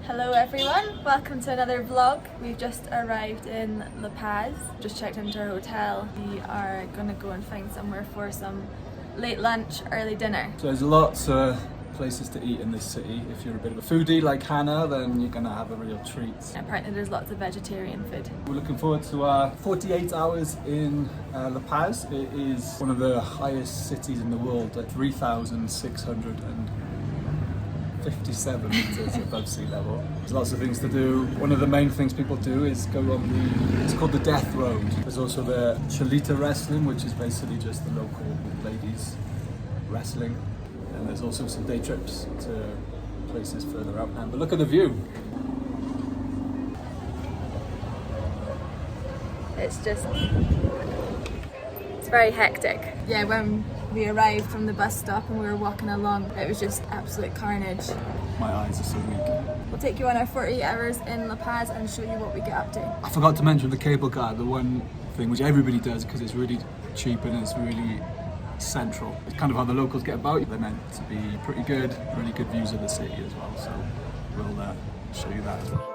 Hello everyone, welcome to another vlog. We've just arrived in La Paz, just checked into our hotel. We are gonna go and find somewhere for some late lunch, early dinner. So there's lots of places to eat in this city. If you're a bit of a foodie like Hannah, then you're gonna have a real treat. Apparently there's lots of vegetarian food. We're looking forward to our 48 hours in La Paz. It is one of the highest cities in the world at 3,657 meters above sea level. There's lots of things to do. One of the main things people do is go on it's called the Death Road. There's also the Chalita wrestling, which is basically just the local ladies wrestling. And there's also some day trips to places further out. But look at the view. It's very hectic. Yeah, when we arrived from the bus stop and we were walking along, it was just absolute carnage. My eyes are so weak. We'll take you on our 48 hours in La Paz and show you what we get up to. I forgot to mention the cable car, the one thing which everybody does because it's really cheap and it's really central. It's kind of how the locals get about. They're meant to be pretty good, really good views of the city as well, so we'll show you that as well.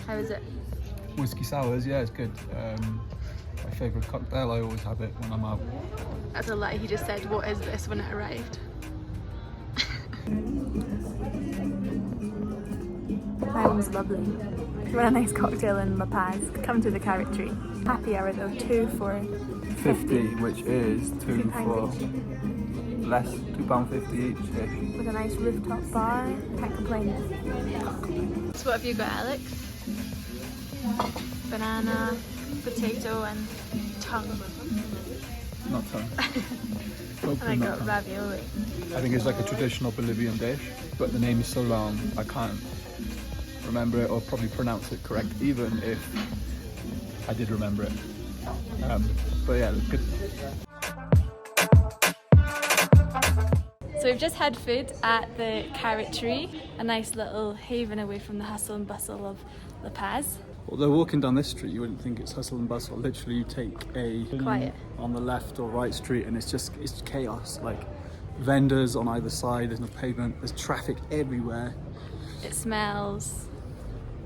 How is it? Whiskey sours, yeah, it's good. My favourite cocktail, I always have it when I'm out. That's a lie, he just said, what is this when it arrived? Sounds lovely. If you want a nice cocktail in La Paz, come to the Carrot Tree. Happy hour though, 2 for 50, which is two for less, £2.50 each. with a nice rooftop bar. Can't complain. So what have you got, Alex? Banana, potato and tongue. Not tongue. And I got ravioli. I think it's like a traditional Bolivian dish, but the name is so long I can't remember it or probably pronounce it correct, even if I did remember it. But yeah, it's good. So we've just had food at the Carrot Tree, a nice little haven away from the hustle and bustle of La Paz. Although walking down this street you wouldn't think it's hustle and bustle. Literally you take a Quiet. on the left or right street and it's chaos. Like vendors on either side, there's no pavement, there's traffic everywhere. It smells.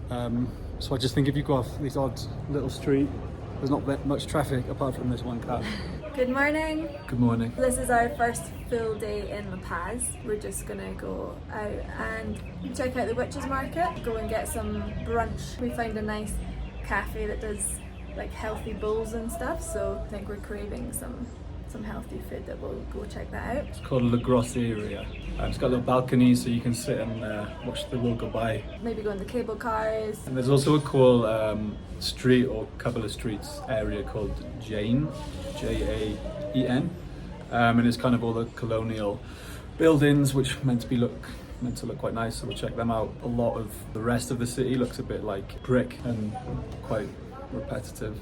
So I just think if you go off this odd little street, there's not that much traffic apart from this one car. Good morning. Good morning. This is our first full day in La Paz. We're just gonna go out and check out the Witches Market, go and get some brunch. We found a nice cafe that does like healthy bowls and stuff, so I think we're craving some healthy food that we'll go check that out. It's called La Grosseria. It's got a little balcony so you can sit and watch the world go by. Maybe go in the cable cars. And there's also a cool street or couple of streets area called Jaen, J-A-E-N, and it's kind of all the colonial buildings which meant to look quite nice, so we'll check them out. A lot of the rest of the city looks a bit like brick and quite repetitive.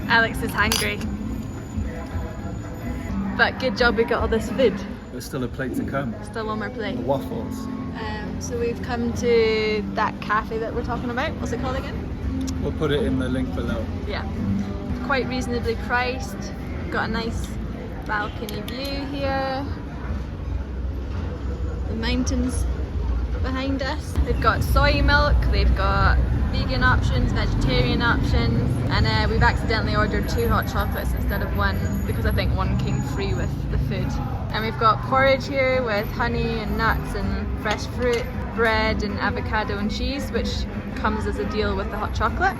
Alex is hungry. But good job we got all this food. There's still a plate to come. Still one more plate. The waffles. So we've come to that cafe that we're talking about. What's it called again? We'll put it in the link below. Yeah. Quite reasonably priced. Got a nice balcony view here. The mountains behind us. They've got soy milk, they've got vegan options, vegetarian options, and we've accidentally ordered 2 hot chocolates instead of 1 because I think 1 came free with the food. And we've got porridge here with honey and nuts and fresh fruit, bread and avocado and cheese, which comes as a deal with the hot chocolate.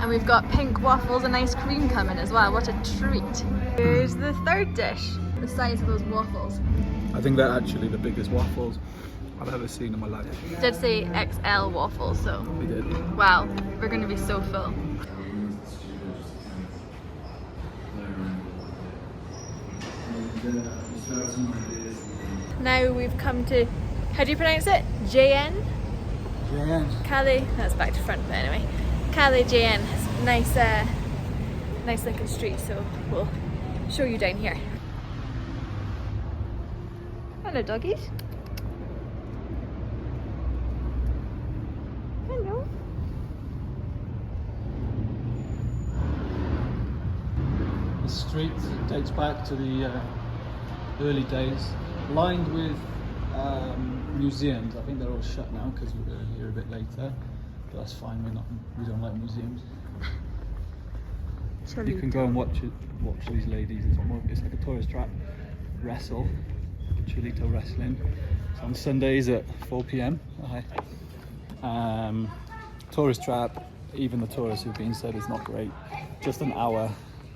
And we've got pink waffles and ice cream coming as well. What a treat. Here's the third dish, the size of those waffles. I think they're actually the biggest waffles I've ever seen in my life. It did say XL waffles, so. We did. Wow, we're gonna be so full. Now we've come to, how do you pronounce it? JN? JN. Cali, that's back to front, but anyway. Cali JN. It's nice looking street, so we'll show you down here. Hello doggies. Hello. The street dates back to the early days, lined with museums. I think they're all shut now because we're here a bit later, but that's fine. We don't like museums. You can go and watch these ladies. It's like a tourist trap wrestle, Chilito wrestling. It's on Sundays at 4 p.m. Tourist trap. Even the tourists who've been said it's not great. Just an hour.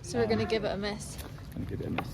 So we're gonna give it a miss. Gonna give it a miss.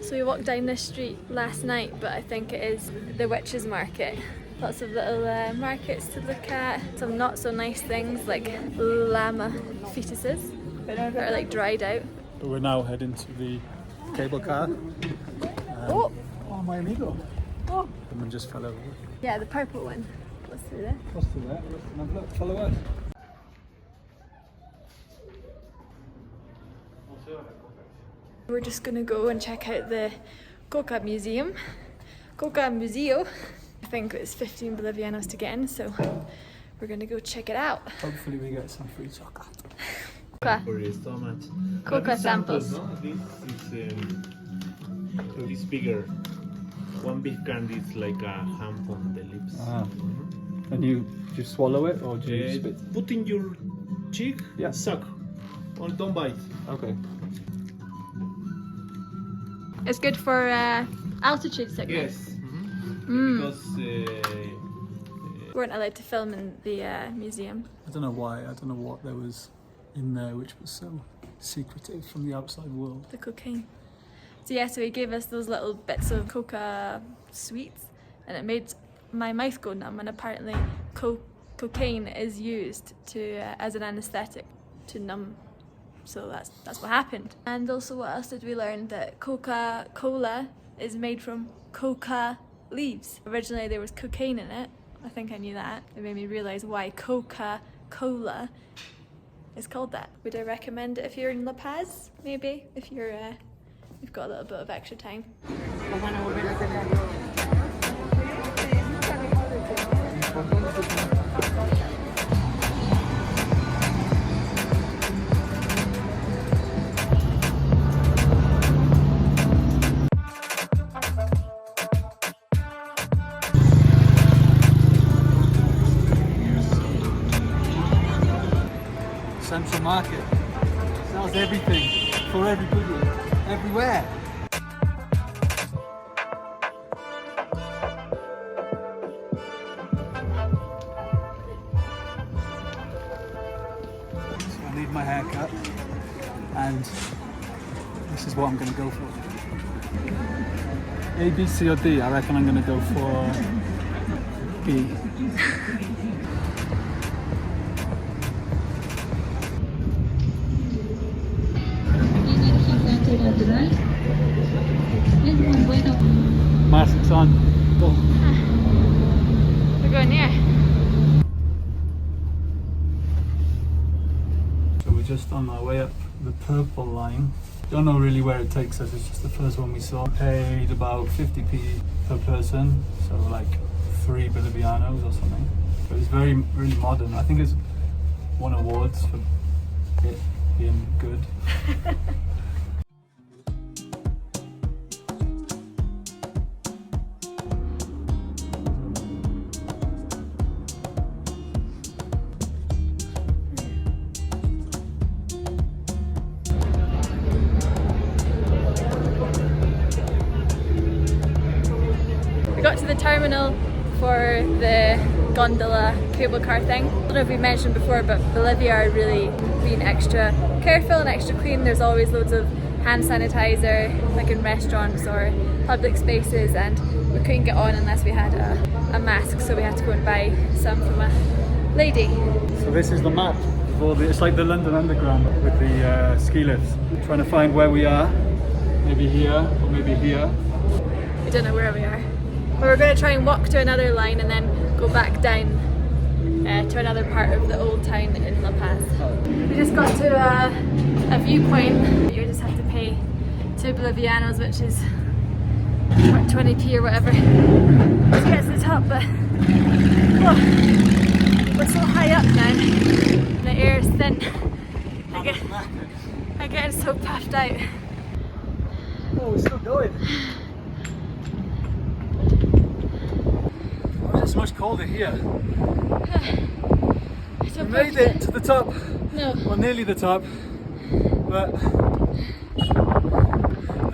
So we walked down this street last night, but I think it is the witches' market. Lots of little markets to look at. Some not so nice things like llama fetuses that are like dried out. But we're now heading to the cable car. Oh! Oh, my amigo. Oh! Someone just fell over. Yeah, the purple one. What's through there? What's through there? Look, follow us. We're just gonna go and check out the Coca Museum. Coca Museo. I think it's 15 Bolivianos to get in, so we're gonna go check it out. Hopefully we get some free chocolate. Coca. For your stomach. Coca samples. No? This is bigger. One beef candy is like a hump on the lips. Ah. And you just swallow it or do you spit? Put in your cheek, Yeah. suck. Only don't bite. Okay. It's good for altitude sickness. Yes. Mm. Because We weren't allowed to film in the museum. I don't know why. I don't know what there was in there which was so secretive from the outside world. The cocaine. So yeah, so he gave us those little bits of coca sweets, and it made my mouth go numb. And apparently, cocaine is used to as an anaesthetic to numb. So that's what happened. And also, what else did we learn? That Coca-Cola is made from coca leaves. Originally, there was cocaine in it. I think I knew that. It made me realise why Coca-Cola is called that. Would I recommend it if you're in La Paz? Maybe if you've got a little bit of extra time. Central Market sells everything for everybody, everywhere. So I need my hair cut, and this is what I'm going to go for. A, B, C or D? I reckon I'm going to go for B. Mask's on. Go. We're going here. So we're just on our way up the purple line. Don't know really where it takes us, it's just the first one we saw. Paid about 50p per person, so like 3 Bolivianos or something. But it's really modern. I think it's won awards for it being good. We got to the terminal for the gondola cable car thing. I don't know if we mentioned before, but Bolivia are really being extra careful and extra clean. There's always loads of hand sanitizer, like in restaurants or public spaces, and we couldn't get on unless we had a mask, so we had to go and buy some from a lady. So this is the map of all the, it's like the London Underground with the ski lifts. Trying to find where we are, maybe here or maybe here. We don't know where we are. But we're going to try and walk to another line and then go back down to another part of the old town in La Paz. We just got to a viewpoint. You just have to pay 2 Bolivianos, which is 20p or whatever, to get to the top, but oh, we're so high up now. The air is thin. I'm getting so puffed out. Oh, we're still going. It's much colder here. So we made it to the top. No. Well, nearly the top, but I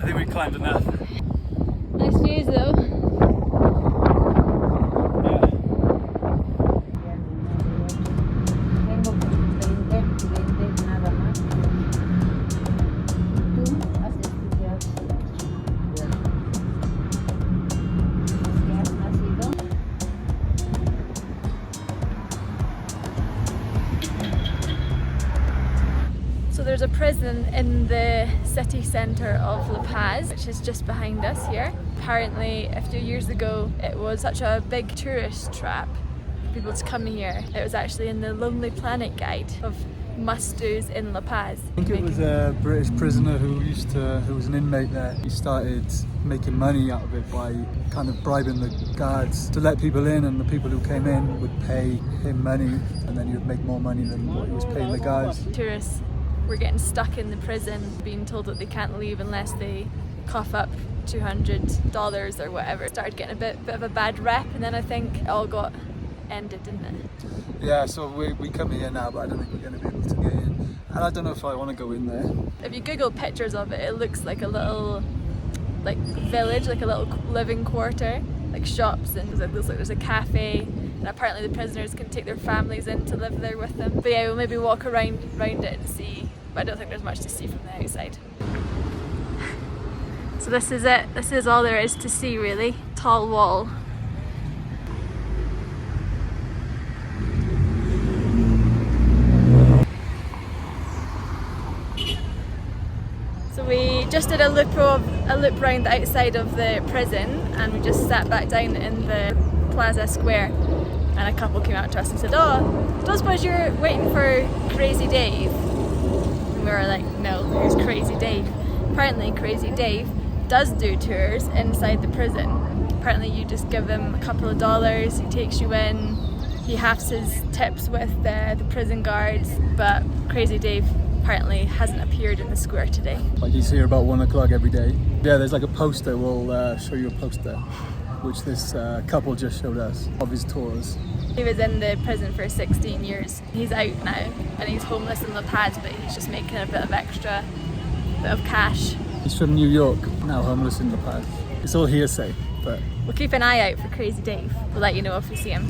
think we climbed enough. Nice views though. So there's a prison in the city centre of La Paz, which is just behind us here. Apparently a few years ago it was such a big tourist trap for people to come here. It was actually in the Lonely Planet guide of must-dos in La Paz. I think it was a British prisoner who was an inmate there. He started making money out of it by kind of bribing the guards to let people in, and the people who came in would pay him money, and then he would make more money than what he was paying the guards. Tourists were getting stuck in the prison, being told that they can't leave unless they cough up $200 or whatever. It started getting a bit of a bad rep, and then I think it all got ended, didn't it? Yeah, so we come here now, but I don't think we're going to be able to get in. And I don't know if I want to go in there. If you Google pictures of it, it looks like a little village, like a little living quarter, like shops, and it looks like there's a cafe, and apparently the prisoners can take their families in to live there with them. But yeah, we'll maybe walk around it and see, but I don't think there's much to see from the outside. So this is it. This is all there is to see, really. Tall wall. So we just did a loop round the outside of the prison, and we just sat back down in the Plaza Square, and a couple came out to us and said, "Oh, don't suppose you're waiting for Crazy Dave?" And we were like, "No, who's Crazy Dave?" Apparently Crazy Dave does do tours inside the prison. Apparently you just give him a couple of dollars, he takes you in, he halves his tips with the prison guards, but Crazy Dave apparently hasn't appeared in the square today. Like he's here about 1 o'clock every day. Yeah, there's like a poster, we'll show you a poster, which this couple just showed us, of his tours. He was in the prison for 16 years. He's out now, and he's homeless in La Paz, but he's just making a bit of cash. He's from New York, now homeless in La Paz. It's all hearsay, but... We'll keep an eye out for Crazy Dave. We'll let you know if we see him.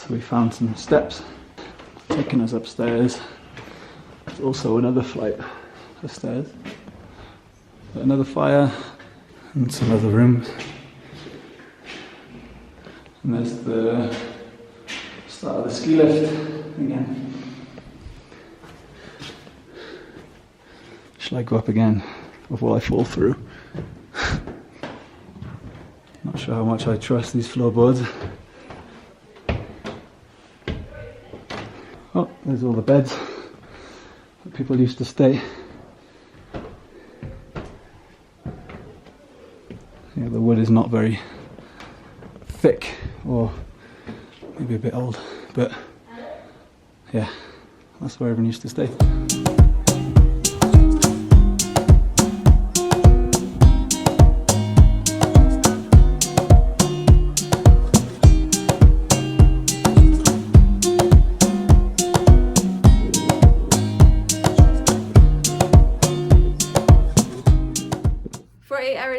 So we found some steps taking us upstairs There's also another flight of stairs. Another fire and some other rooms. And there's the start of the ski lift again. Shall I go up again, or will I fall through? Not sure how much I trust these floorboards. Oh, there's all the beds that people used to stay. Yeah, the wood is not very thick, or maybe a bit old, but yeah, that's where everyone used to stay.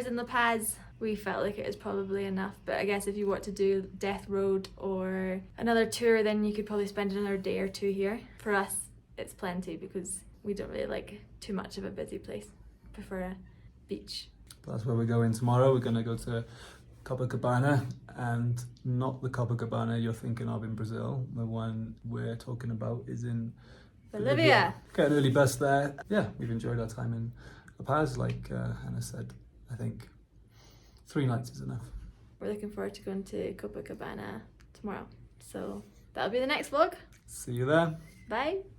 In the pads, we felt like it was probably enough, but I guess if you want to do Death Road or another tour, then you could probably spend another day or two here. For us, it's plenty because we don't really like too much of a busy place. Prefer a beach. That's where we're going tomorrow. We're going to go to Copacabana, and not the Copacabana you're thinking of in Brazil. The one we're talking about is in Bolivia. Get an early bus there. Yeah, we've enjoyed our time in La Paz, like Hannah said. I think 3 nights is enough. We're looking forward to going to Copacabana tomorrow. So that'll be the next vlog. See you there. Bye.